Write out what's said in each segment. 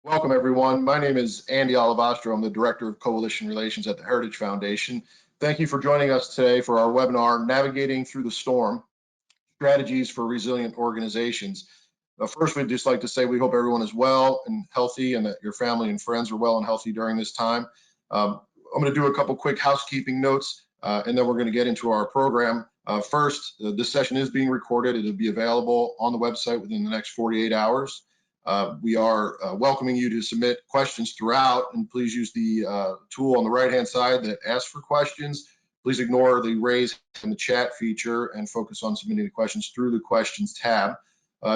Welcome, everyone. My name is Andy Olivastro. I'm the Director of Coalition Relations at the Heritage Foundation. Thank you for joining us today for our webinar, Navigating Through the Storm, Strategies for Resilient Organizations. First, we'd just like to say we hope everyone is well and healthy and that your family and friends are well and healthy during this time. I'm going to do a couple quick housekeeping notes, and then we're going to get into our program. First, this session is being recorded. It'll be available on the website within the next 48 hours. We are welcoming you to submit questions throughout, and please use the tool on the right-hand side that asks for questions. Please ignore the raise in the chat feature and focus on submitting the questions through the questions tab.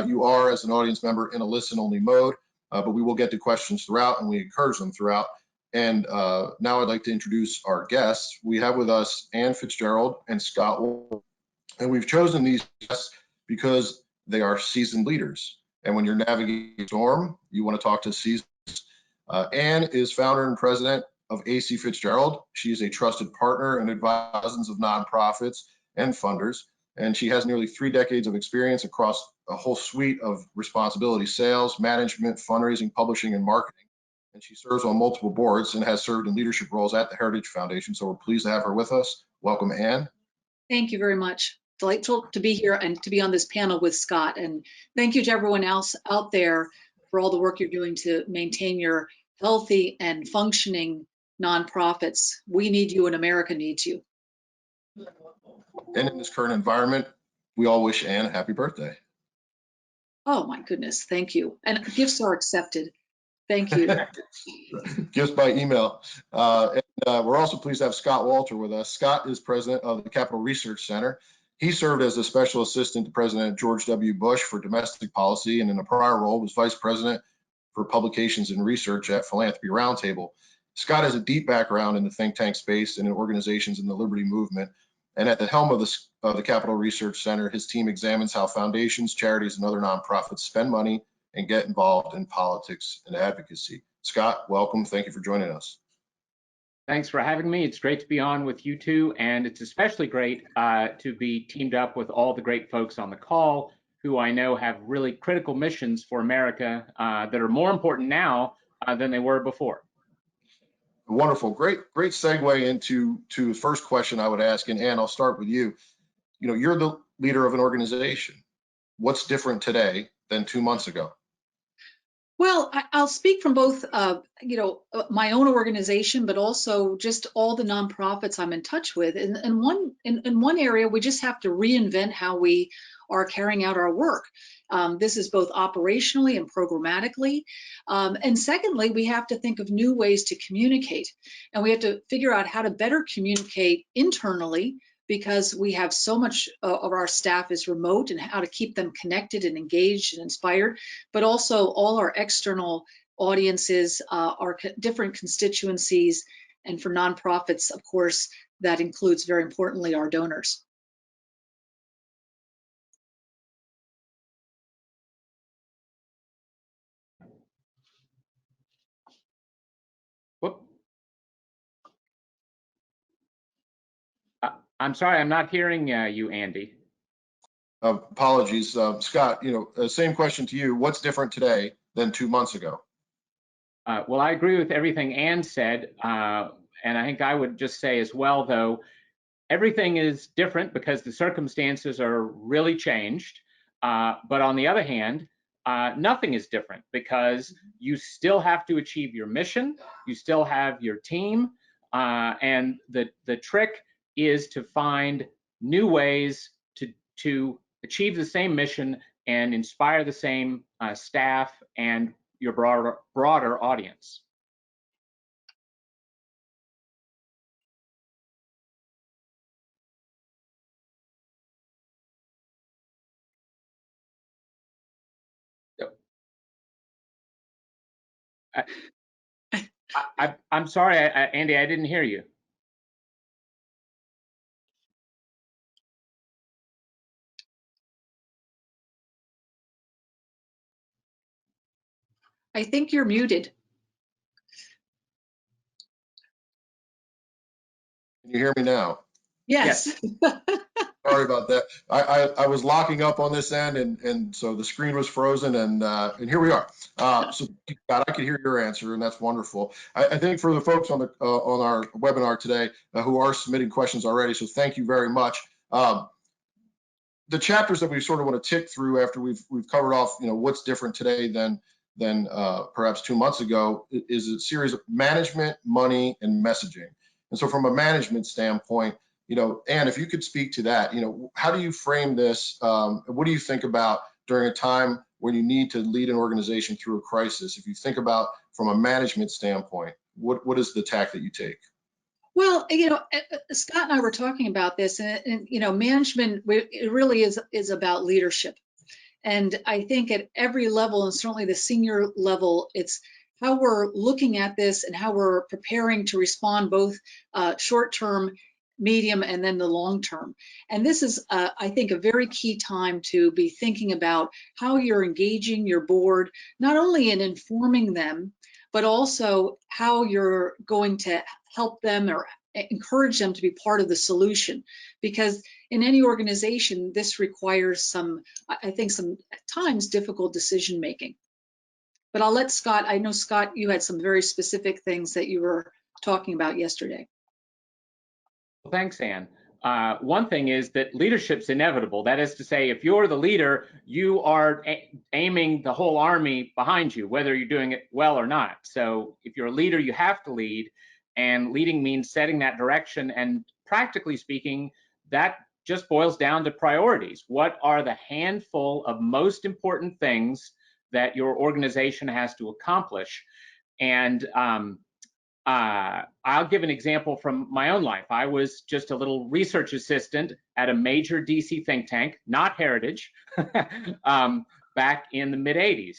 You are, as an audience member, in a listen-only mode, but we will get to questions throughout, and we encourage them throughout. And now I'd like to introduce our guests. We have with us Ann Fitzgerald and Scott Wolf, and we've chosen these guests because they are seasoned leaders. And when you're navigating a storm, you want to talk to seasoned. Ann is founder and president of AC Fitzgerald. She is a trusted partner and advises dozens of nonprofits and funders. And she has nearly 3 decades of experience across a whole suite of responsibilities: sales, management, fundraising, publishing, and marketing. And she serves on multiple boards and has served in leadership roles at the Heritage Foundation. So we're pleased to have her with us. Welcome, Ann. Thank you very much. Delightful to be here and to be on this panel with Scott. And thank you to everyone else out there for all the work you're doing to maintain your healthy and functioning nonprofits. We need you and America needs you. And in this current environment, we all wish Ann a happy birthday. Oh my goodness, thank you. And gifts are accepted. Thank you. Gifts by email. We're also pleased to have Scott Walter with us. Scott is president of the Capital Research Center. He served as a special assistant to President George W. Bush for domestic policy, and in a prior role was vice president for publications and research at Philanthropy Roundtable. Scott has a deep background in the think tank space and in organizations in the Liberty Movement. And at the helm of the Capital Research Center, his team examines how foundations, charities, and other nonprofits spend money and get involved in politics and advocacy. Scott, welcome. Thank you for joining us. Thanks for having me. It's great to be on with you two, and it's especially great to be teamed up with all the great folks on the call who I know have really critical missions for America that are more important now than they were before. Wonderful. Great segue into the first question I would ask, and Ann, I'll start with you. You know, you're the leader of an organization. What's different today than 2 months ago? Well, I'll speak from both, my own organization, but also just all the nonprofits I'm in touch with. In one area, we just have to reinvent how we are carrying out our work. This is both operationally and programmatically. And secondly, we have to think of new ways to communicate. And we have to figure out how to better communicate internally, because we have so much of our staff is remote, and how to keep them connected and engaged and inspired, but also all our external audiences, our different constituencies, and for nonprofits, of course, that includes very importantly our donors. Whoop. I'm sorry, I'm not hearing you, Andy. Apologies. Scott, same question to you. What's different today than 2 months ago? Well, I agree with everything Ann said, and I think I would just say as well, though, everything is different because the circumstances are really changed. But on the other hand, nothing is different because you still have to achieve your mission, you still have your team, and the trick is to find new ways to achieve the same mission and inspire the same staff and your broader audience. I'm sorry, Andy, I didn't hear you. I think you're muted. Can you hear me now? Yes. Sorry about that. I was locking up on this end, and so the screen was frozen, and here we are. So Scott, I could hear your answer, and that's wonderful. I think for the folks on the on our webinar today who are submitting questions already, so thank you very much. The chapters that we sort of want to tick through after we've covered off, what's different today than perhaps 2 months ago, is a series of management, money, and messaging. And so from a management standpoint, Anne, if you could speak to that, how do you frame this? What do you think about during a time when you need to lead an organization through a crisis? If you think about from a management standpoint, what is the tack that you take? Well, Scott and I were talking about this, and management, it really is about leadership. And I think at every level, and certainly the senior level, it's how we're looking at this and how we're preparing to respond both short-term, medium, and then the long-term. And this is, I think, a very key time to be thinking about how you're engaging your board, not only in informing them, but also how you're going to help them or encourage them to be part of the solution. Because in any organization, this requires some, I think, some at times difficult decision making. But I'll let Scott, I know Scott, you had some very specific things that you were talking about yesterday. Thanks, Anne. One thing is that leadership's inevitable. That is to say, if you're the leader, you are aiming the whole army behind you, whether you're doing it well or not. So if you're a leader, you have to lead, and leading means setting that direction. And practically speaking, that just boils down to priorities. What are the handful of most important things that your organization has to accomplish? And I'll give an example from my own life. I was just a little research assistant at a major DC think tank, not Heritage, back in the mid 80s.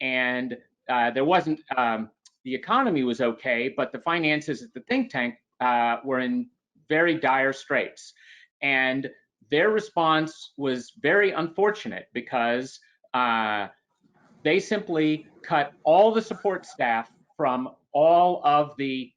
And there wasn't, the economy was okay, but the finances at the think tank were in very dire straits. And their response was very unfortunate because they simply cut all the support staff from all of the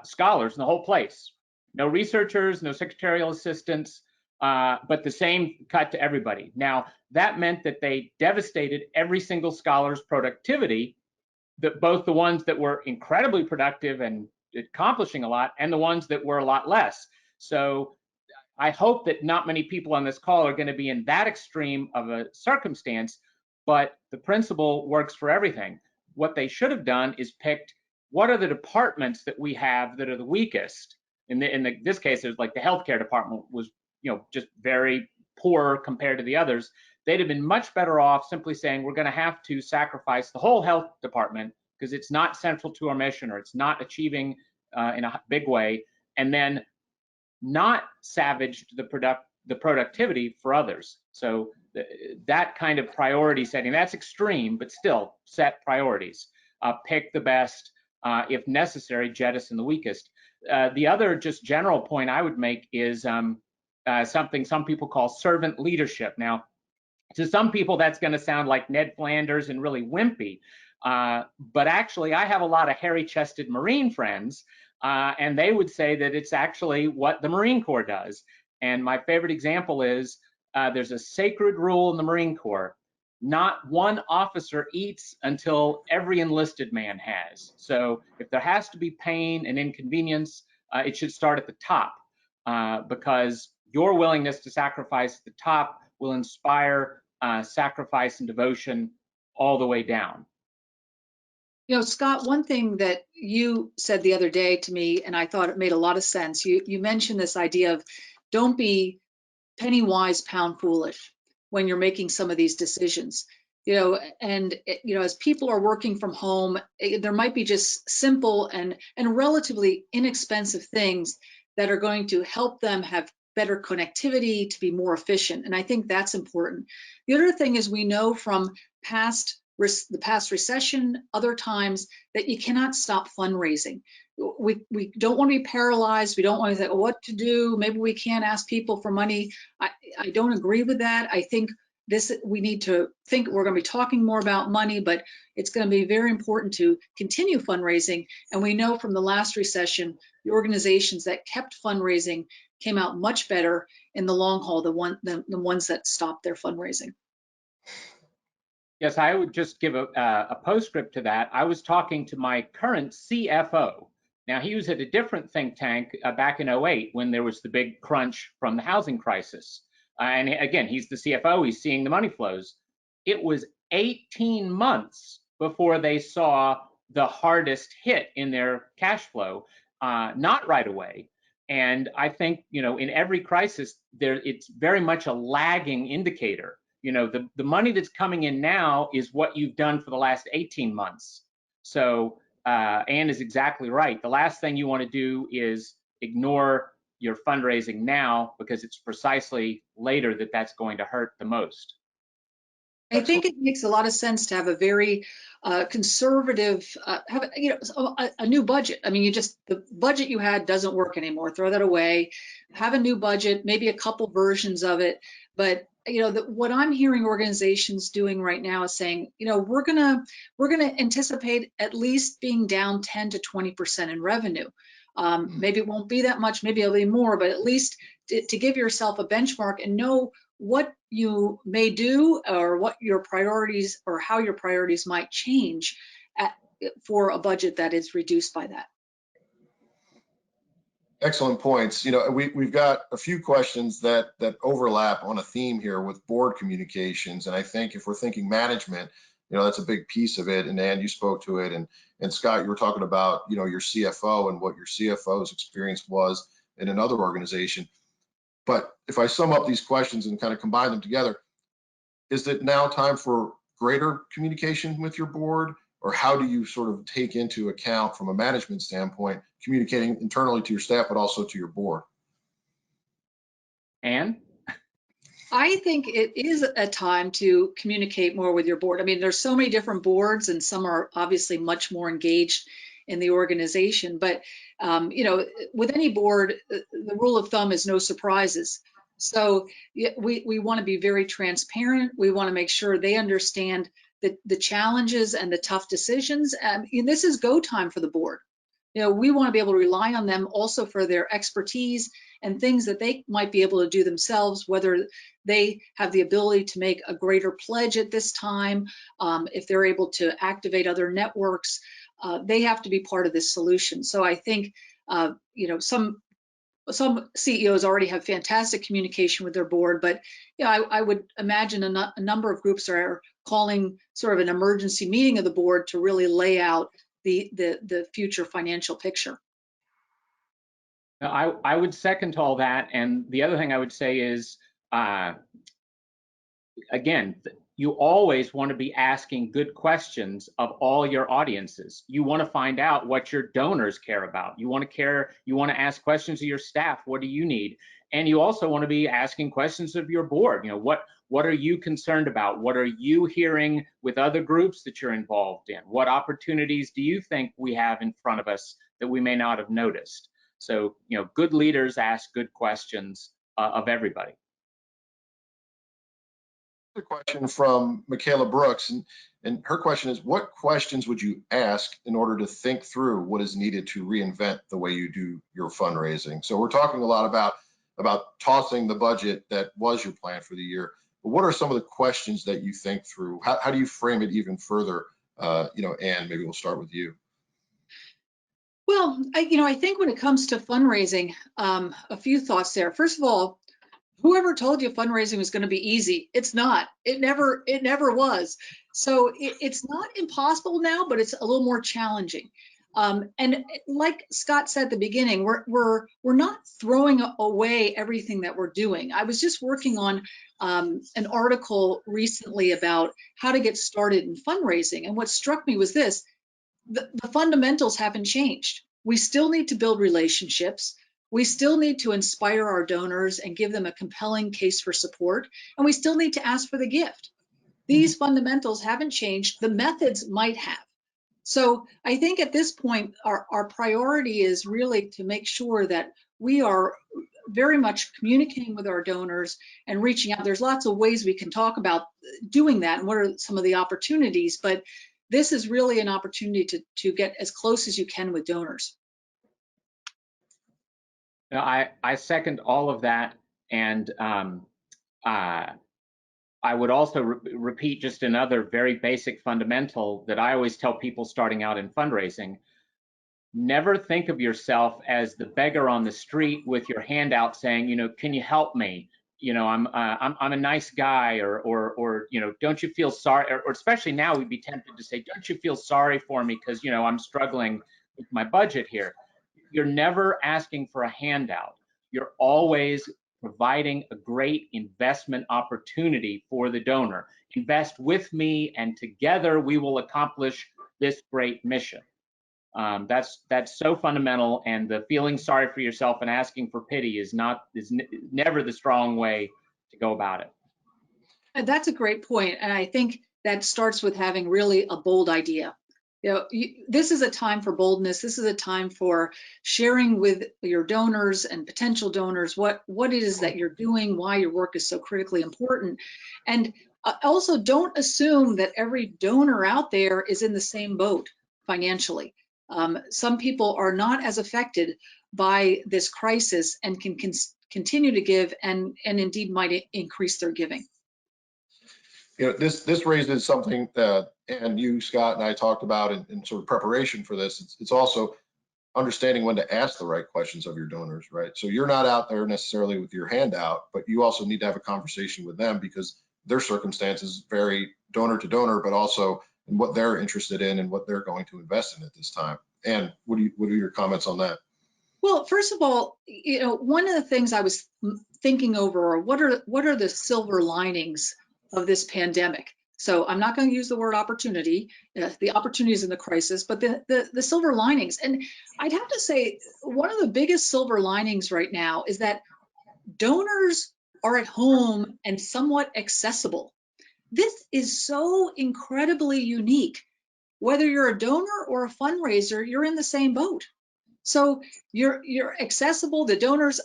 scholars in the whole place. No researchers, no secretarial assistants, but the same cut to everybody. Now, that meant that they devastated every single scholar's productivity, that both the ones that were incredibly productive and accomplishing a lot and the ones that were a lot less. So I hope that not many people on this call are going to be in that extreme of a circumstance, but the principle works for everything. What they should have done is picked what are the departments that we have that are the weakest. In this case, it was like the healthcare department was, just very poor compared to the others. They'd have been much better off simply saying we're going to have to sacrifice the whole health department because it's not central to our mission or it's not achieving in a big way, and then not savaged the productivity for others. So that kind of priority setting, that's extreme, but still set priorities. Pick the best, if necessary, jettison the weakest. The other just general point I would make is something some people call servant leadership. Now, to some people, that's going to sound like Ned Flanders and really wimpy. But actually, I have a lot of hairy-chested Marine friends, and they would say that it's actually what the Marine Corps does. And my favorite example is there's a sacred rule in the Marine Corps. Not one officer eats until every enlisted man has. So if there has to be pain and inconvenience, it should start at the top because your willingness to sacrifice at the top will inspire sacrifice and devotion all the way down. Scott, one thing that you said the other day to me, and I thought it made a lot of sense, you mentioned this idea of don't be penny wise, pound foolish when you're making some of these decisions. And as people are working from home, there might be just simple and relatively inexpensive things that are going to help them have better connectivity, to be more efficient. And I think that's important. The other thing is we know from the past recession, other times, that you cannot stop fundraising. We don't want to be paralyzed. We don't want to think, what to do? Maybe we can't ask people for money. I don't agree with that. I think we need to think we're going to be talking more about money, but it's going to be very important to continue fundraising. And we know from the last recession, the organizations that kept fundraising came out much better. in the long haul, the ones that stop their fundraising. Yes, I would just give a postscript to that. I was talking to my current CFO. Now, he was at a different think tank back in 08 when there was the big crunch from the housing crisis. And again, he's the CFO, he's seeing the money flows. It was 18 months before they saw the hardest hit in their cash flow, not right away. And I think, in every crisis, it's very much a lagging indicator. The money that's coming in now is what you've done for the last 18 months. So Ann is exactly right. The last thing you want to do is ignore your fundraising now, because it's precisely later that's going to hurt the most. I think it makes a lot of sense to have a very conservative, have a new budget. I mean, the budget you had doesn't work anymore. Throw that away. Have a new budget, maybe a couple versions of it. But what I'm hearing organizations doing right now is saying, we're gonna anticipate at least being down 10 to 20% in revenue. Maybe it won't be that much, maybe it'll be more, but at least to give yourself a benchmark and know what you may do, or what your priorities, or how your priorities might change for a budget that is reduced by that. Excellent points. We've got a few questions that overlap on a theme here with board communications, and I think if we're thinking management, that's a big piece of it. And Ann, you spoke to it, and Scott, you were talking about your CFO and what your CFO's experience was in another organization. But if I sum up these questions and kind of combine them together, is it now time for greater communication with your board? Or how do you sort of take into account, from a management standpoint, communicating internally to your staff, but also to your board? Ann? I think it is a time to communicate more with your board. I mean, there's so many different boards, and some are obviously much more engaged in the organization. But with any board, the rule of thumb is no surprises. So we want to be very transparent. We want to make sure they understand the challenges and the tough decisions. And this is go time for the board. We want to be able to rely on them also for their expertise and things that they might be able to do themselves, whether they have the ability to make a greater pledge at this time, if they're able to activate other networks, they have to be part of this solution. So I think, some CEOs already have fantastic communication with their board, but I would imagine a number of groups are calling sort of an emergency meeting of the board to really lay out the future financial picture. I would second all that. And the other thing I would say is, again, you always want to be asking good questions of all your audiences. You want to find out what your donors care about. You want to ask questions of your staff. What do you need? And you also want to be asking questions of your board. What are you concerned about? What are you hearing with other groups that you're involved in? What opportunities do you think we have in front of us that we may not have noticed? So, good leaders ask good questions of everybody. A question from Michaela Brooks, and her question is, what questions would you ask in order to think through what is needed to reinvent the way you do your fundraising? So we're talking a lot about tossing the budget that was your plan for the year, but what are some of the questions that you think through? How do you frame it even further? Ann, maybe we'll start with you. Well, I think when it comes to fundraising, a few thoughts there. First of all, whoever told you fundraising was going to be easy? It's not. It never was. So it's not impossible now, but it's a little more challenging. And like Scott said at the beginning, we're not throwing away everything that we're doing. I was just working on an article recently about how to get started in fundraising, and what struck me was this: the fundamentals haven't changed. We still need to build relationships. We still need to inspire our donors and give them a compelling case for support, and we still need to ask for the gift. These fundamentals haven't changed. The methods might have. So I think at this point, our priority is really to make sure that we are very much communicating with our donors and reaching out. There's lots of ways we can talk about doing that and what are some of the opportunities, but this is really an opportunity to get as close as you can with donors. I second all of that. And I would also repeat just another very basic fundamental that I always tell people starting out in fundraising. Never think of yourself as the beggar on the street with your hand out saying, you know, can you help me? You know, I'm a nice guy, or you know, don't you feel sorry? Or especially now, we'd be tempted to say, don't you feel sorry for me because, you know, I'm struggling with my budget here. You're never asking for a handout. You're always providing a great investment opportunity for the donor. Invest with me, and together we will accomplish this great mission. That's so fundamental, and the feeling sorry for yourself and asking for pity is never the strong way to go about it. And that's a great point, and I think that starts with having really a bold idea. You know, this is a time for boldness. This is a time for sharing with your donors and potential donors what it is that you're doing, why your work is so critically important. And also, don't assume that every donor out there is in the same boat financially. Some people are not as affected by this crisis and can continue to give, and indeed might increase their giving. You know, this raises something that, and you, Scott, and I talked about in sort of preparation for this. It's also understanding when to ask the right questions of your donors, right? So you're not out there necessarily with your hand out, but you also need to have a conversation with them because their circumstances vary donor to donor, but also in what they're interested in and what they're going to invest in at this time. And what are your comments on that? Well, first of all, you know, one of the things I was thinking over are what are the silver linings of this pandemic. So I'm not going to use the word opportunity, the opportunities in the crisis, but the silver linings. And I'd have to say one of the biggest silver linings right now is that donors are at home and somewhat accessible. This is so incredibly unique. Whether you're a donor or a fundraiser, you're in the same boat. So you're accessible. The donors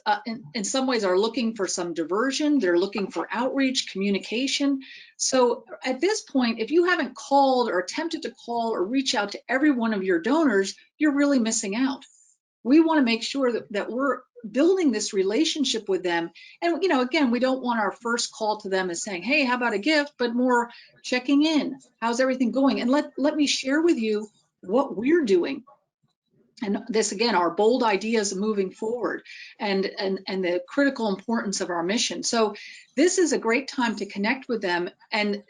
in some ways are looking for some diversion. They're looking for outreach, communication. So at this point, if you haven't called or attempted to call or reach out to every one of your donors, you're really missing out. We want to make sure that we're building this relationship with them. And, you know, again, we don't want our first call to them as saying, hey, how about a gift, but more checking in. How's everything going? And let me share with you what we're doing. And this, again, our bold ideas moving forward and the critical importance of our mission. So this is a great time to connect with them. And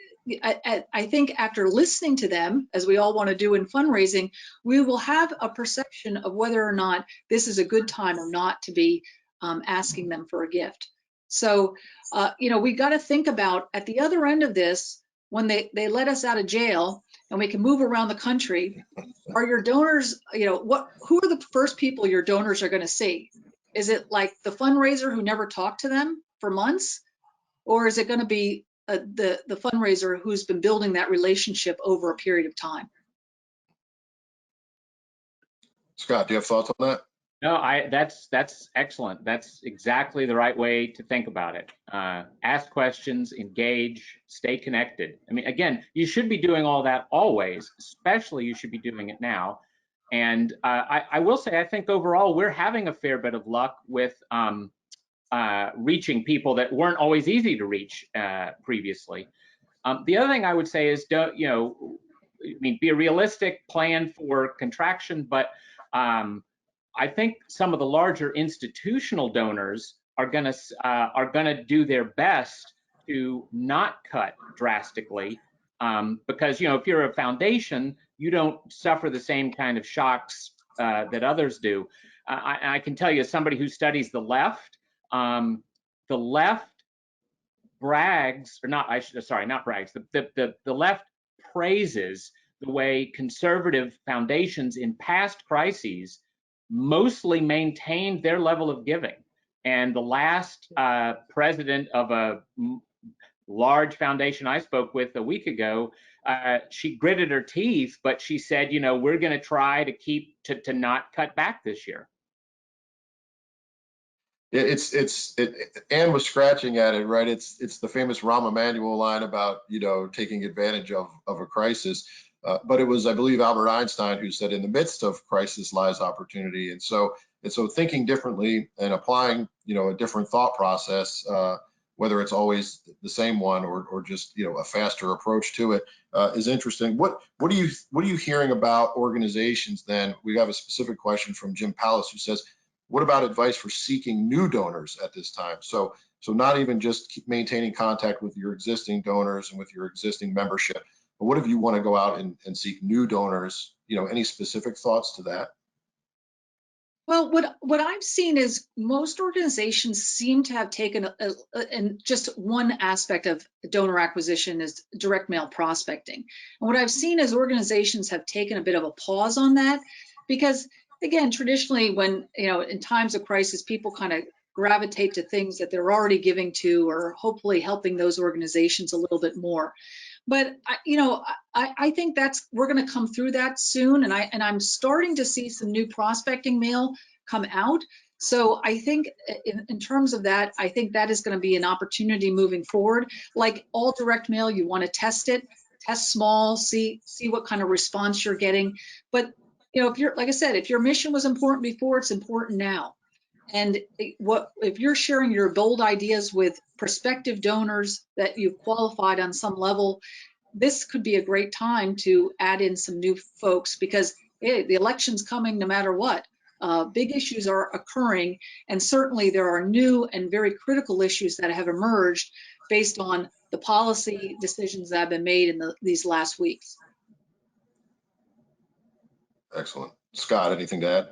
I think after listening to them, as we all want to do in fundraising, we will have a perception of whether or not this is a good time or not to be asking them for a gift. So, you know, we got to think about at the other end of this, when they let us out of jail and we can move around the country, are your donors, you know, who are the first people your donors are going to see? Is it like the fundraiser who never talked to them for months? Or is it going to be the fundraiser who's been building that relationship over a period of time? Scott, do you have thoughts on that? No, that's excellent. That's exactly the right way to think about it. Ask questions, engage, stay connected. I mean, again, you should be doing all that always, especially you should be doing it now. And I will say, I think overall we're having a fair bit of luck with reaching people that weren't always easy to reach previously. The other thing I would say is, don't, you know, I mean, be a realistic, plan for contraction, but I think some of the larger institutional donors are gonna do their best to not cut drastically, because, you know, if you're a foundation, you don't suffer the same kind of shocks that others do. I can tell you, as somebody who studies the left brags, or not, not brags. The left praises the way conservative foundations in past crises mostly maintained their level of giving. And the last president of a large foundation I spoke with a week ago, she gritted her teeth, but she said, you know, we're going to try to not cut back this year. Anne was scratching at it, right? It's the famous Rahm Emanuel line about, you know, taking advantage of a crisis. But it was, I believe, Albert Einstein who said, in the midst of crisis lies opportunity. And so thinking differently and applying, a different thought process, whether it's always the same one or just, a faster approach to it, is interesting. What are you hearing about organizations then? We have a specific question from Jim Pallas who says, what about advice for seeking new donors at this time? So not even just keep maintaining contact with your existing donors and with your existing membership, but what if you want to go out and seek new donors? Any specific thoughts to that? Well, what I've seen is most organizations seem to have taken and just one aspect of donor acquisition is direct mail prospecting. And what I've seen is organizations have taken a bit of a pause on that because, again, traditionally when, in times of crisis, people kind of gravitate to things that they're already giving to or hopefully helping those organizations a little bit more. But I think we're going to come through that soon, and I'm starting to see some new prospecting mail come out. So I think in terms of that, I think that is going to be an opportunity moving forward. Like all direct mail, you want to test it, test small, see what kind of response you're getting. But if you're, like I said, if your mission was important before, it's important now. And if you're sharing your bold ideas with prospective donors that you've qualified on some level, this could be a great time to add in some new folks because the election's coming no matter what. Big issues are occurring, and certainly there are new and very critical issues that have emerged based on the policy decisions that have been made in these last weeks. Excellent. Scott, anything to add?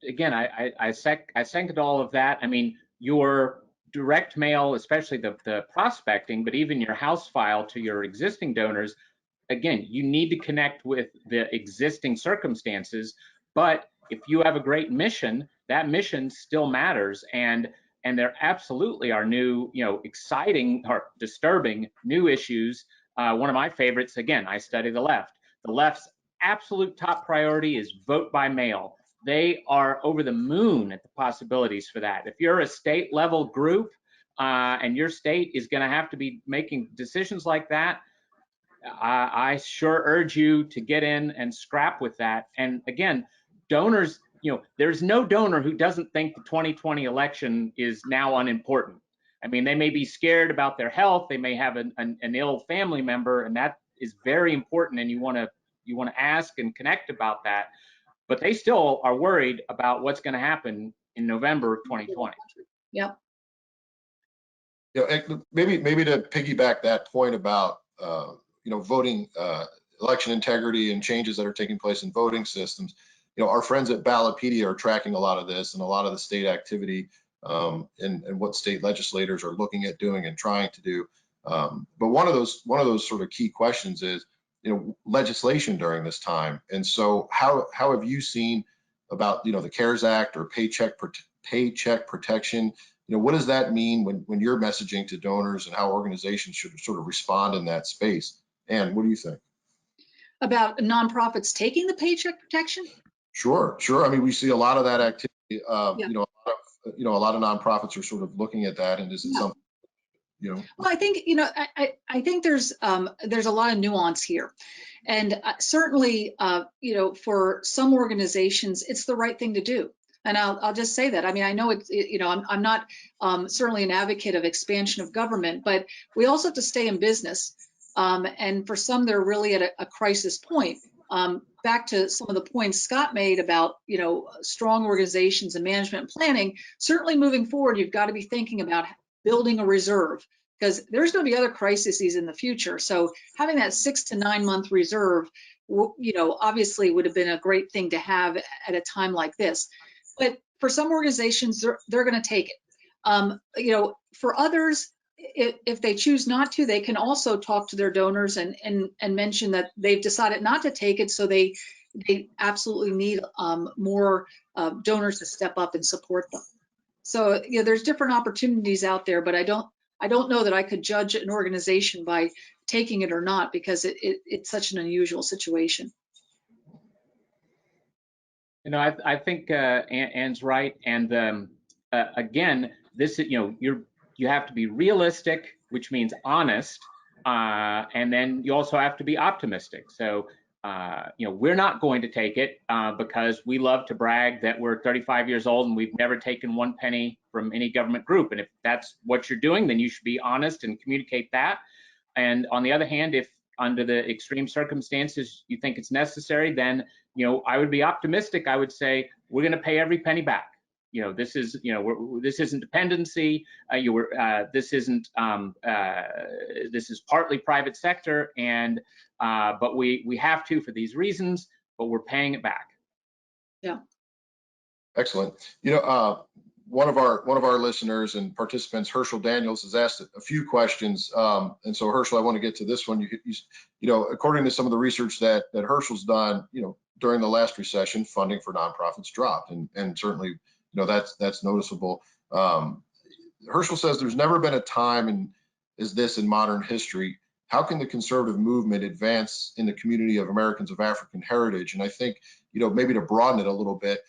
Again, I second all of that. I mean, your direct mail, especially the prospecting, but even your house file to your existing donors, again, you need to connect with the existing circumstances. But if you have a great mission, that mission still matters. And there absolutely are new, exciting or disturbing new issues. One of my favorites, again, I study the left. The left's absolute top priority is vote by mail. They are over the moon at the possibilities for that. If you're a state level group and your state is going to have to be making decisions like that, I sure urge you to get in and scrap with that. And again, donors, there's no donor who doesn't think the 2020 election is now unimportant. I mean, they may be scared about their health, they may have an ill family member, and that is very important, and you want to ask and connect about that. But they still are worried about what's going to happen in November of 2020. Yep. Maybe to piggyback that point about voting, election integrity and changes that are taking place in voting systems. Our friends at Ballotpedia are tracking a lot of this and a lot of the state activity and what state legislators are looking at doing and trying to do. But one of those sort of key questions is, legislation during this time. And so how have you seen about, the CARES Act or paycheck protection? What does that mean when you're messaging to donors and how organizations should sort of respond in that space? And what do you think? About nonprofits taking the paycheck protection? Sure. I mean, we see a lot of that activity. A lot of nonprofits are sort of looking at that. And is it something? Well, I think I think there's a lot of nuance here, and certainly for some organizations it's the right thing to do, and I'll just say that. I mean, I know it's I'm not certainly an advocate of expansion of government, but we also have to stay in business, and for some they're really at a crisis point. Back to some of the points Scott made about strong organizations and management and planning. Certainly moving forward, you've got to be thinking about building a reserve because there's going to be other crises in the future. So having that 6 to 9 month reserve, obviously would have been a great thing to have at a time like this. But for some organizations, they're going to take it. For others, if they choose not to, they can also talk to their donors and mention that they've decided not to take it. So they absolutely need more donors to step up and support them. So there's different opportunities out there, but I don't know that I could judge an organization by taking it or not because it's such an unusual situation. I think Ann's right, and again, this you have to be realistic, which means honest, And then you also have to be optimistic. So, we're not going to take it because we love to brag that we're 35 years old and we've never taken 1 penny from any government group. And if that's what you're doing, then you should be honest and communicate that. And on the other hand, if under the extreme circumstances you think it's necessary, then I would be optimistic. I would say we're going to pay every penny back. This is this isn't dependency. This isn't this is partly private sector, and but we have to for these reasons, but we're paying it back. Yeah. Excellent. One of our listeners and participants, Herschel Daniels, has asked a few questions. And so Herschel, I want to get to this one. According to some of the research that Herschel's done, during the last recession, funding for nonprofits dropped, and certainly, that's noticeable. Herschel says there's never been a time as this in modern history. How can the conservative movement advance in the community of Americans of African heritage? And I think, maybe to broaden it a little bit,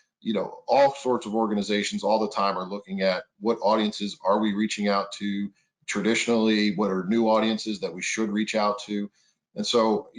all sorts of organizations all the time are looking at what audiences are we reaching out to traditionally, what are new audiences that we should reach out to. And so,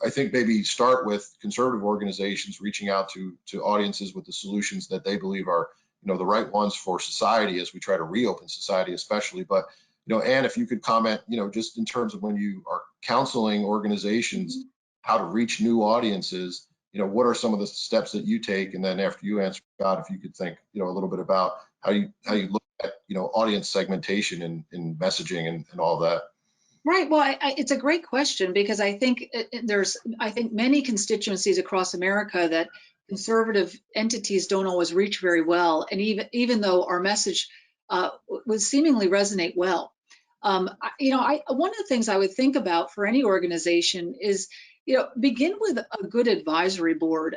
I think maybe start with conservative organizations reaching out to audiences with the solutions that they believe are, the right ones for society as we try to reopen society, especially. But, Anne, if you could comment, just in terms of when you are counseling organizations, how to reach new audiences, what are some of the steps that you take? And then after you answer, Scott, if you could think, a little bit about how you look at, audience segmentation and messaging and all that. Right. Well, it's a great question, because I think there's many constituencies across America that conservative entities don't always reach very well. And even though our message would seemingly resonate well, one of the things I would think about for any organization is, begin with a good advisory board.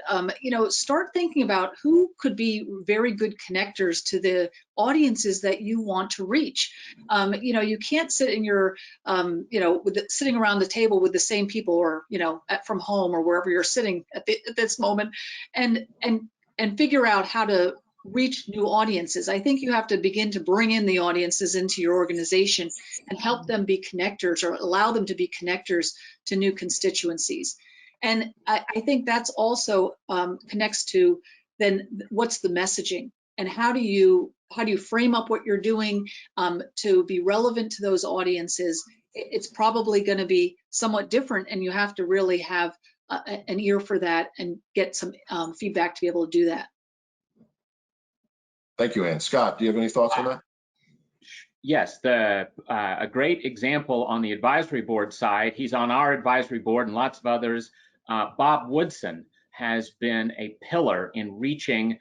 Start thinking about who could be very good connectors to the audiences that you want to reach. You can't sit in your, sitting around the table with the same people, or, from home or wherever you're sitting at this moment, and figure out how to reach new audiences. I think you have to begin to bring in the audiences into your organization and help them be connectors, or allow them to be connectors to new constituencies. And I think that's also connects to then what's the messaging, and how do you frame up what you're doing to be relevant to those audiences. It's probably going to be somewhat different, and you have to really have an ear for that and get some feedback to be able to do that. Thank you, Ann. Scott, do you have any thoughts on that? Yes, a great example on the advisory board side, he's on our advisory board and lots of others. Bob Woodson has been a pillar in reaching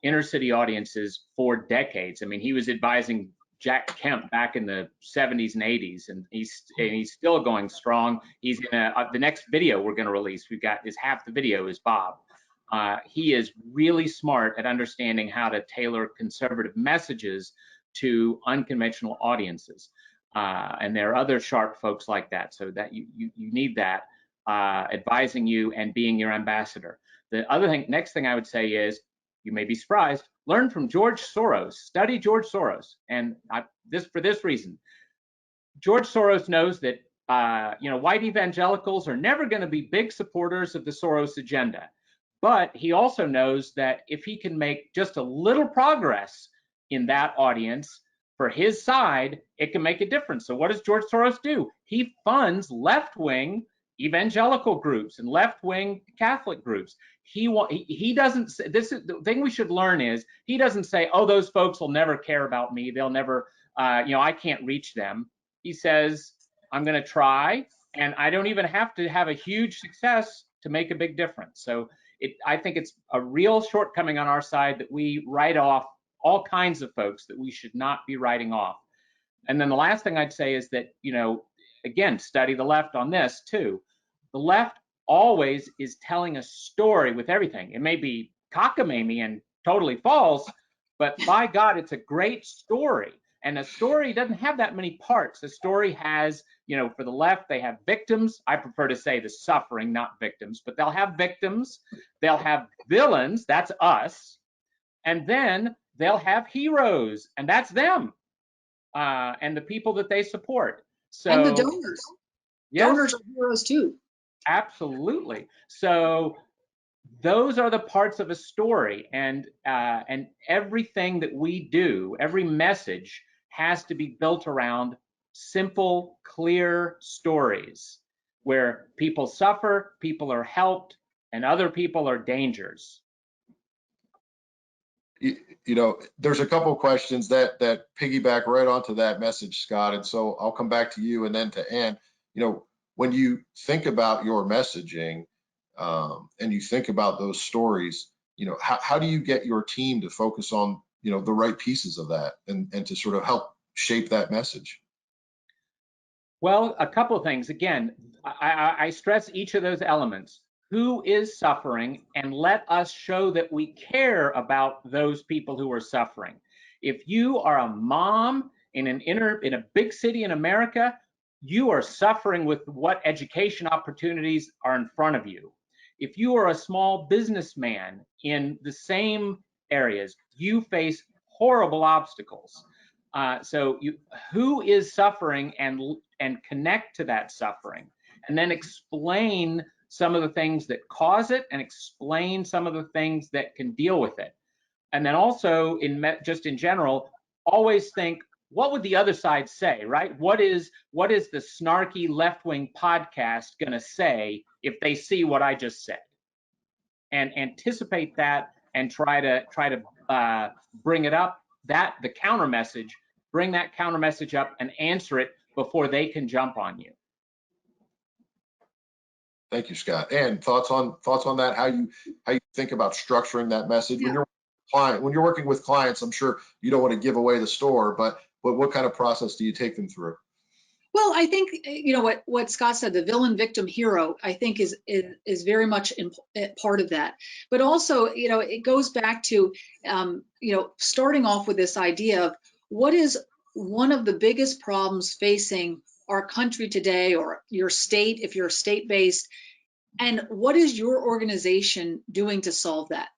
inner city audiences for decades. I mean, he was advising Jack Kemp back in the 70s and 80s, and he's still going strong. He's in the next video we're going to release. Half the video is Bob. He is really smart at understanding how to tailor conservative messages to unconventional audiences. And there are other sharp folks like that, so that you need that advising you and being your ambassador. The next thing I would say is, you may be surprised, learn from George Soros, study George Soros. And for this reason, George Soros knows that white evangelicals are never going to be big supporters of the Soros agenda. But he also knows that if he can make just a little progress in that audience for his side, it can make a difference. So what does George Soros do? He funds left-wing evangelical groups and left-wing Catholic groups. He doesn't say, this is the thing we should learn, is he doesn't say, oh, those folks will never care about me. They'll never, I can't reach them. He says, I'm going to try, and I don't even have to have a huge success to make a big difference. So I think it's a real shortcoming on our side that we write off all kinds of folks that we should not be writing off. And then the last thing I'd say is that, again, study the left on this too. The left always is telling a story with everything. It may be cockamamie and totally false, but by God, it's a great story. And a story doesn't have that many parts. A story has, for the left, they have victims. I prefer to say the suffering, not victims, but they'll have victims. They'll have villains, that's us. And then they'll have heroes, and that's them, and the people that they support. And the So donors. yes, Donors are heroes too. absolutely. So those are the parts of a story, and everything that we do, every message has to be built around simple, clear stories where people suffer, people are helped, and other people are dangers. You know, there's a couple of questions that piggyback right onto that message, Scott. And so I'll come back to you and then to Ann. You know, when you think about your messaging and you think about those stories, you know, how do you get your team to focus on, you know, the right pieces of that and to sort of help shape that message? Well, a couple of things. Again, I stress each of those elements. Who is suffering, and let us show that we care about those people who are suffering. If you are a mom in a big city in America, you are suffering with what education opportunities are in front of you. If you are a small businessman in the same areas, you face horrible obstacles. Who is suffering, and connect to that suffering, and then explain some of the things that cause it, and explain some of the things that can deal with it. And then also, just in general, always think, what would the other side say, right? What is the snarky left-wing podcast going to say if they see what I just said? And anticipate that, and try to bring it up, the counter message, bring that counter message up and answer it before they can jump on you. Thank you, Scott. And thoughts on that? How you think about structuring that message when you're working with clients? I'm sure you don't want to give away the store, but what kind of process do you take them through? Well, I think, you know, what Scott said, the villain, victim, hero, I think is very much part of that. But also, you know, it goes back to, you know, starting off with this idea of what is one of the biggest problems facing our country today, or your state, if you're state-based, and what is your organization doing to solve that?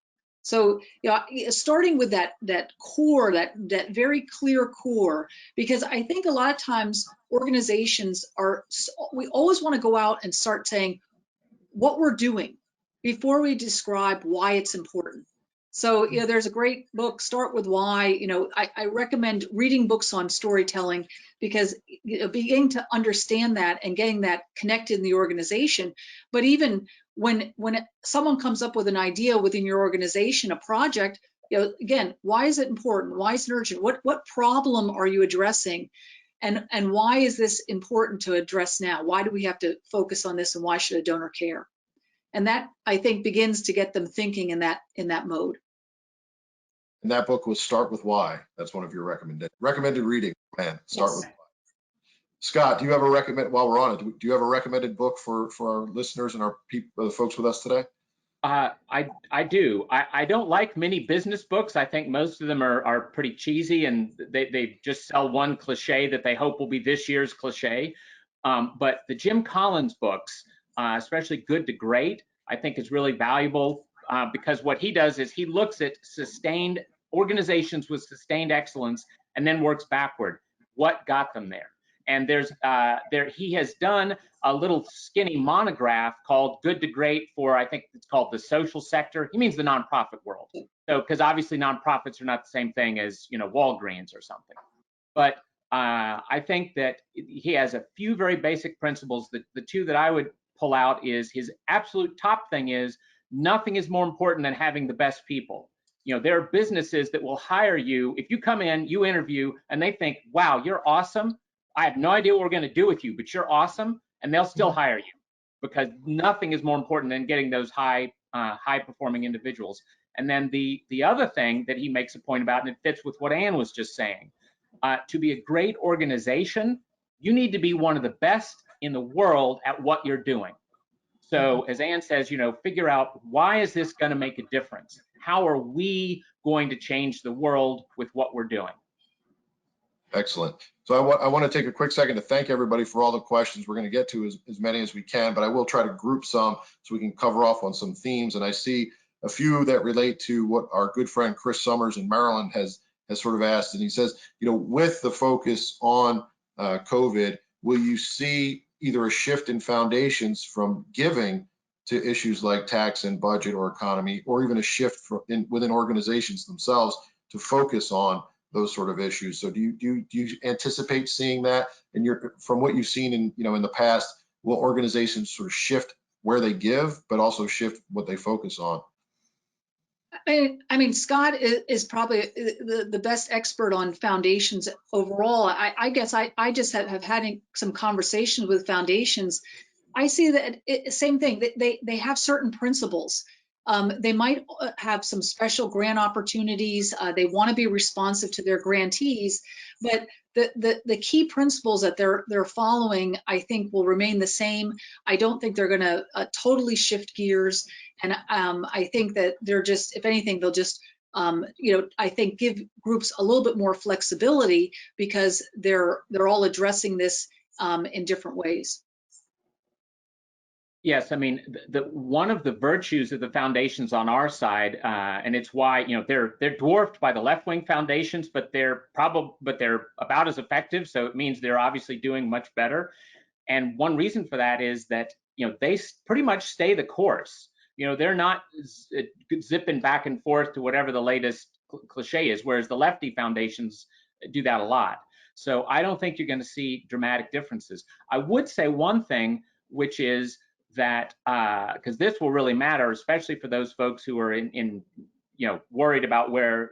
So, you know, starting with that core, that very clear core, because I think a lot of times organizations we always want to go out and start saying what we're doing before we describe why it's important. So, you know, there's a great book, Start With Why. You know, I recommend reading books on storytelling, because, you know, beginning to understand that and getting that connected in the organization. But even when someone comes up with an idea within your organization, a project, you know, again, why is it important? Why is it urgent? What problem are you addressing? And why is this important to address now? Why do we have to focus on this, and why should a donor care? And that, I think, begins to get them thinking in that mode. And that book was Start With Why. That's one of your recommended reading. Man, Start With Why. Scott, do you have while we're on it, do you have a recommended book for our listeners and our people, the folks with us today? I do. I don't like many business books. I think most of them are pretty cheesy, and they just sell one cliche that they hope will be this year's cliche. But the Jim Collins books, especially Good to Great, I think is really valuable, because what he does is he looks at sustained organizations with sustained excellence and then works backward. What got them there? And he has done a little skinny monograph called Good to Great for, I think it's called the social sector. He means the nonprofit world. So, because obviously nonprofits are not the same thing as, you know, Walgreens or something. But I think that he has a few very basic principles. The two that I would pull out is his absolute top thing is nothing is more important than having the best people. You know, there are businesses that will hire you if you come in, you interview, and they think, wow, you're awesome. I have no idea what we're going to do with you, but you're awesome, and they'll still hire you, because nothing is more important than getting those high performing individuals. And then the other thing that he makes a point about, and it fits with what Ann was just saying, to be a great organization, you need to be one of the best in the world at what you're doing. So as Ann says, you know, figure out, why is this going to make a difference? How are we going to change the world with what we're doing? Excellent. So I want to take a quick second to thank everybody for all the questions. We're going to get to as many as we can, but I will try to group some so we can cover off on some themes. And I see a few that relate to what our good friend Chris Summers in Maryland has sort of asked. And he says, you know, with the focus on COVID, will you see either a shift in foundations from giving to issues like tax and budget or economy, or even a shift within organizations themselves to focus on those sort of issues? So do you anticipate seeing that? And from what you've seen in the past, will organizations sort of shift where they give, but also shift what they focus on? I mean, Scott is probably the best expert on foundations overall. I guess I just have had some conversations with foundations. I see that same thing. They have certain principles. They might have some special grant opportunities. They want to be responsive to their grantees, but the key principles that they're following, I think, will remain the same. I don't think they're going to totally shift gears, and I think that they're just, if anything, they'll just I think give groups a little bit more flexibility because they're all addressing this in different ways. Yes, I mean, one of the virtues of the foundations on our side, and it's why they're dwarfed by the left-wing foundations, but they're about as effective. So it means they're obviously doing much better. And one reason for that is that they pretty much stay the course. They're not zipping back and forth to whatever the latest cliche is, whereas the lefty foundations do that a lot. So I don't think you're going to see dramatic differences. I would say one thing, which is that because this will really matter, especially for those folks who are worried about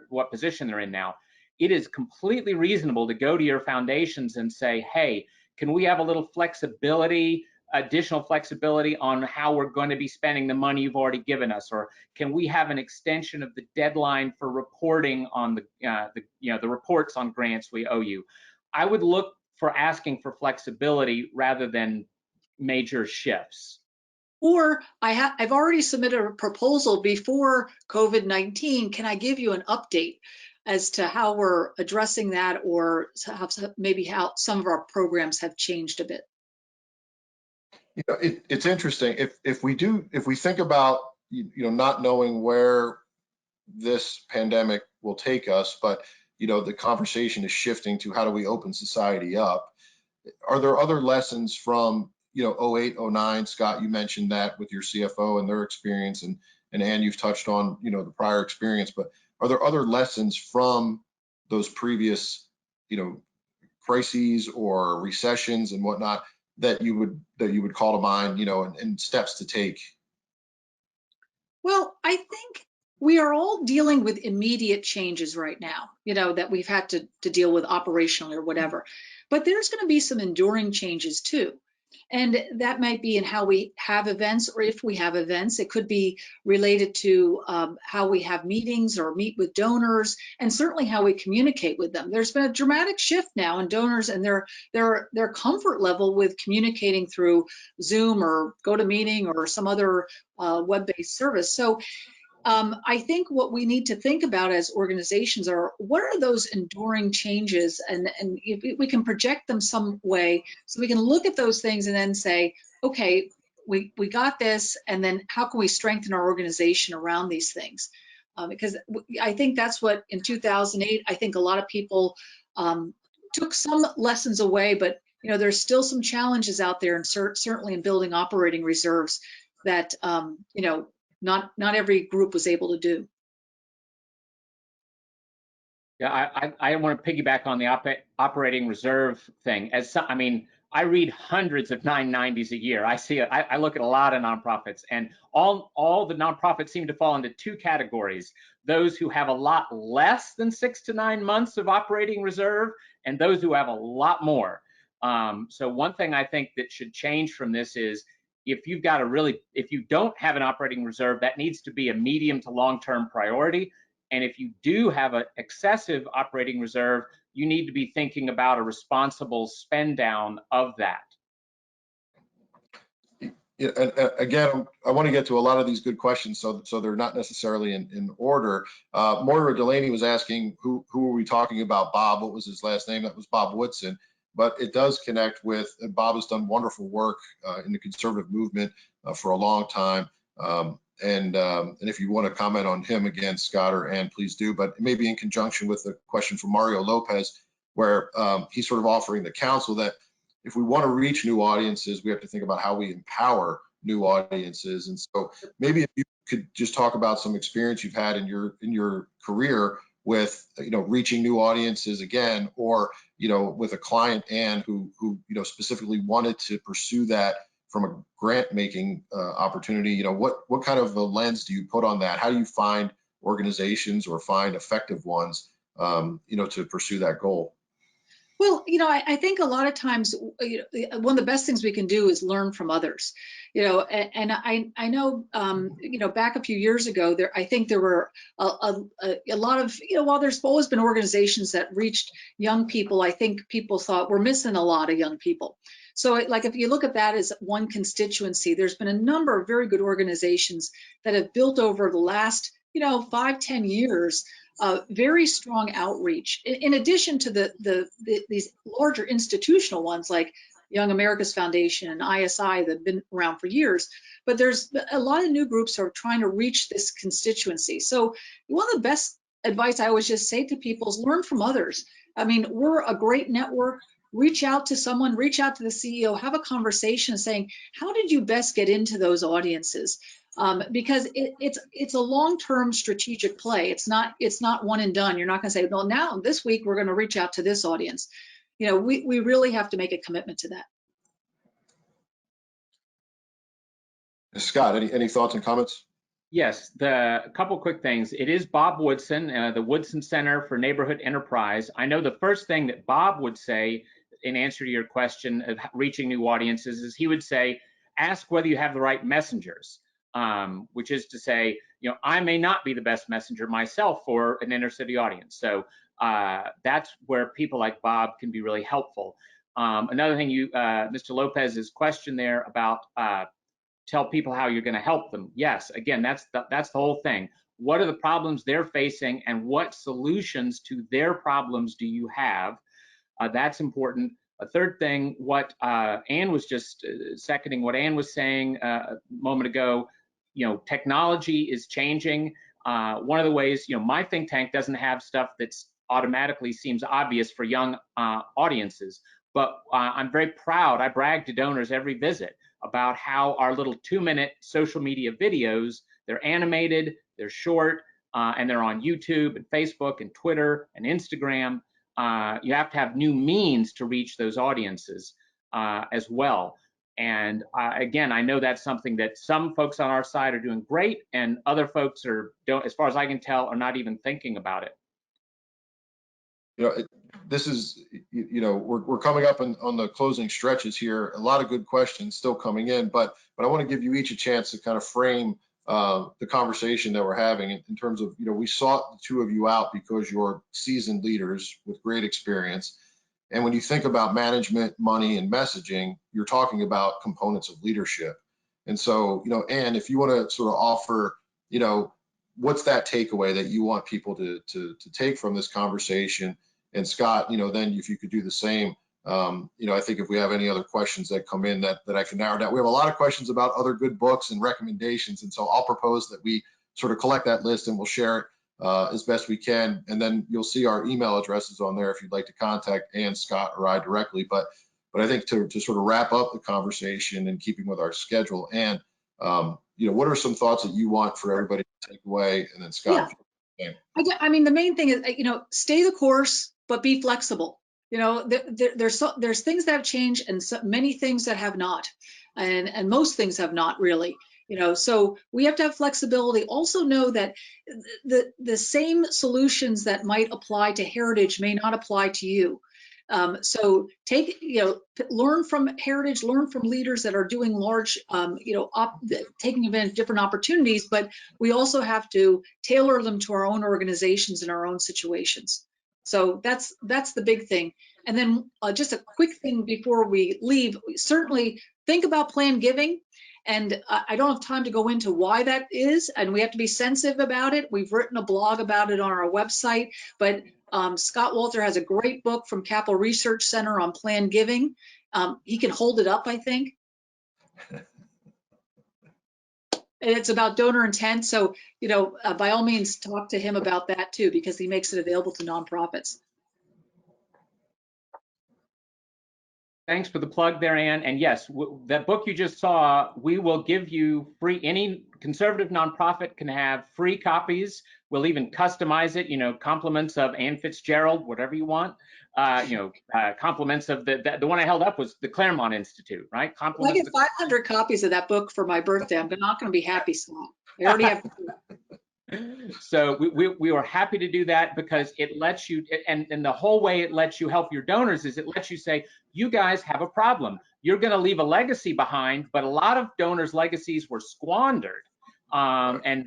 what position they're in now. It is completely reasonable to go to your foundations and say, hey, can we have a little flexibility, additional flexibility on how we're going to be spending the money you've already given us, or can we have an extension of the deadline for reporting on the reports on grants we owe you? I would look for asking for flexibility rather than major shifts. Or I've already submitted a proposal before COVID-19. Can I give you an update as to how we're addressing that, or maybe how some of our programs have changed a bit? It's interesting. If we think about not knowing where this pandemic will take us, but the conversation is shifting to how do we open society up? Are there other lessons from 08, 09? Scott, you mentioned that with your CFO and their experience, and Ann, you've touched on the prior experience, but are there other lessons from those previous crises or recessions and whatnot that you would call to mind, and steps to take? Well, I think we are all dealing with immediate changes right now, that we've had to deal with operationally or whatever. But there's going to be some enduring changes too. And that might be in how we have events, or if we have events. It could be related to how we have meetings or meet with donors, and certainly how we communicate with them. There's been a dramatic shift now in donors and their comfort level with communicating through Zoom or GoToMeeting or some other web-based service. So I think what we need to think about as organizations are, what are those enduring changes, and if we can project them some way so we can look at those things and then say, okay, we got this, and then how can we strengthen our organization around these things? Because I think that's what in 2008, I think a lot of people took some lessons away, but there's still some challenges out there, and certainly in building operating reserves that not every group was able to do. Yeah, I want to piggyback on the operating reserve thing. I read hundreds of 990s a year. I look at a lot of nonprofits, and all the nonprofits seem to fall into two categories: those who have a lot less than 6 to 9 months of operating reserve, and those who have a lot more. So one thing I think that should change from this is, if you don't have an operating reserve, that needs to be a medium to long-term priority. And if you do have an excessive operating reserve, you need to be thinking about a responsible spend down of that. Yeah, and again, I want to get to a lot of these good questions, so they're not necessarily in order. Moira Delaney was asking who were we talking about? Bob, what was his last name? That was Bob Woodson. But it does connect with, and Bob has done wonderful work in the conservative movement for a long time. And if you want to comment on him again, Scott or Ann, please do. But maybe in conjunction with the question from Mario Lopez, where he's sort of offering the counsel that if we want to reach new audiences, we have to think about how we empower new audiences. And so maybe if you could just talk about some experience you've had in your career with, reaching new audiences again, or, with a client, Anne, who specifically wanted to pursue that from a grant making opportunity. What kind of a lens do you put on that? How do you find organizations or find effective ones, to pursue that goal? Well, I think a lot of times one of the best things we can do is learn from others, and I know, back a few years ago, I think there were a lot of, while there's always been organizations that reached young people, I think people thought we're missing a lot of young people. So like, if you look at that as one constituency, there's been a number of very good organizations that have built over the last, 5-10 years, very strong outreach, in addition to these larger institutional ones like Young America's Foundation and ISI that have been around for years. But there's a lot of new groups who are trying to reach this constituency. So one of the best advice I always just say to people is learn from others. I mean, we're a great network. Reach out to someone, reach out to the CEO, have a conversation saying, how did you best get into those audiences? Because it's a long-term strategic play. It's not one and done. You're not going to say, well, now this week we're going to reach out to this audience. We really have to make a commitment to that. Scott, any thoughts and comments? Yes, a couple quick things. It is Bob Woodson, the Woodson Center for Neighborhood Enterprise. I know the first thing that Bob would say in answer to your question of reaching new audiences is he would say, ask whether you have the right messengers. Which is to say, I may not be the best messenger myself for an inner city audience. So that's where people like Bob can be really helpful. Another thing, Mr. Lopez's question there about tell people how you're going to help them. Yes, again, that's the whole thing. What are the problems they're facing, and what solutions to their problems do you have? That's important. A third thing, what Anne was just seconding what Anne was saying a moment ago, technology is changing. One of the ways, my think tank doesn't have stuff that's automatically seems obvious for young audiences, but I'm very proud. I brag to donors every visit about how our little 2-minute social media videos, they're animated, they're short, and they're on YouTube and Facebook and Twitter and Instagram. You have to have new means to reach those audiences as well. And again, I know that's something that some folks on our side are doing great, and other folks don't, as far as I can tell, are not even thinking about it. This is, we're coming up on the closing stretches here. A lot of good questions still coming in, but I want to give you each a chance to kind of frame the conversation that we're having in terms of, we sought the two of you out because you're seasoned leaders with great experience. And when you think about management, money, and messaging, you're talking about components of leadership. And so, Anne, if you want to sort of offer, what's that takeaway that you want people to take from this conversation? And Scott, then if you could do the same, I think if we have any other questions that come in that I can narrow down. We have a lot of questions about other good books and recommendations. And so I'll propose that we sort of collect that list and we'll share it as best we can. And then you'll see our email addresses on there if you'd like to contact Anne, Scott, or I directly. But I think to sort of wrap up the conversation in keeping with our schedule, Anne, what are some thoughts that you want for everybody to take away? And then Scott. Yeah. I mean, the main thing is, stay the course, but be flexible. There's things that have changed and many things that have not, and most things have not really. So we have to have flexibility. Also know that the same solutions that might apply to Heritage may not apply to you. So learn from Heritage, learn from leaders that are doing large, taking advantage of different opportunities, but we also have to tailor them to our own organizations and our own situations. So that's the big thing. And then just a quick thing before we leave, certainly think about planned giving. And I don't have time to go into why that is, and we have to be sensitive about it. We've written a blog about it on our website, but Scott Walter has a great book from Capital Research Center on planned giving. He can hold it up, I think. And it's about donor intent. So, by all means, talk to him about that too, because he makes it available to nonprofits. Thanks for the plug there, Ann. And yes, that book you just saw, we will give you free. Any conservative nonprofit can have free copies. We'll even customize it, compliments of Ann Fitzgerald, whatever you want. Compliments of the one I held up was the Claremont Institute, right? If I Compliments. get 500 copies of that book for my birthday, I'm not going to be happy, Scott. I already have. So we are happy to do that because it lets you, and the whole way it lets you help your donors is it lets you say, you guys have a problem. You're going to leave a legacy behind, but a lot of donors' legacies were squandered. And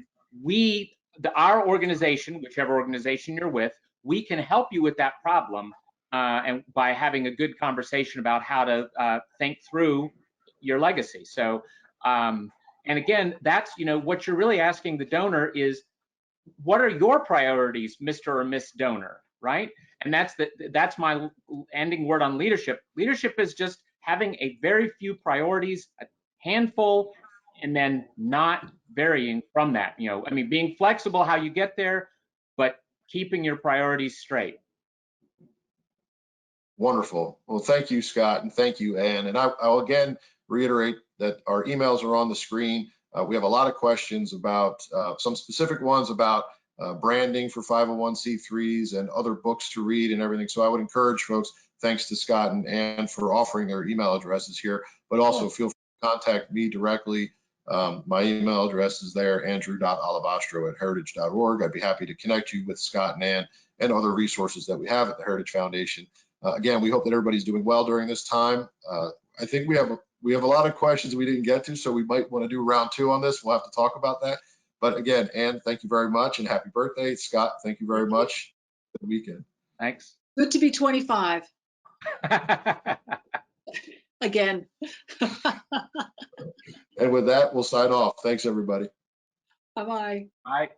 our organization, whichever organization you're with, we can help you with that problem, and by having a good conversation about how to think through your legacy. So, and again, that's what you're really asking the donor is, what are your priorities, Mr. or Miss Donor, right? And that's my ending word on leadership. Leadership is just having a very few priorities, a handful, and then not varying from that. Being flexible how you get there, but keeping your priorities straight. Wonderful. Well, thank you, Scott, and thank you, Ann. And I'll again reiterate that our emails are on the screen. We have a lot of questions about some specific ones about branding for 501c3s and other books to read and everything. So I would encourage folks, thanks to Scott and Ann for offering their email addresses here, but also feel free to contact me directly. My email address is there, andrew.alabastro@heritage.org. I'd be happy to connect you with Scott and Ann and other resources that we have at the Heritage Foundation. Again, we hope that everybody's doing well during this time. I think we have a lot of questions we didn't get to, so we might want to do round 2 on this. We'll have to talk about that. But again, Ann, thank you very much and happy birthday. Scott, thank you very much. Good weekend. Thanks. Good to be 25 again. And with that, we'll sign off. Thanks, everybody. Bye-bye. Bye.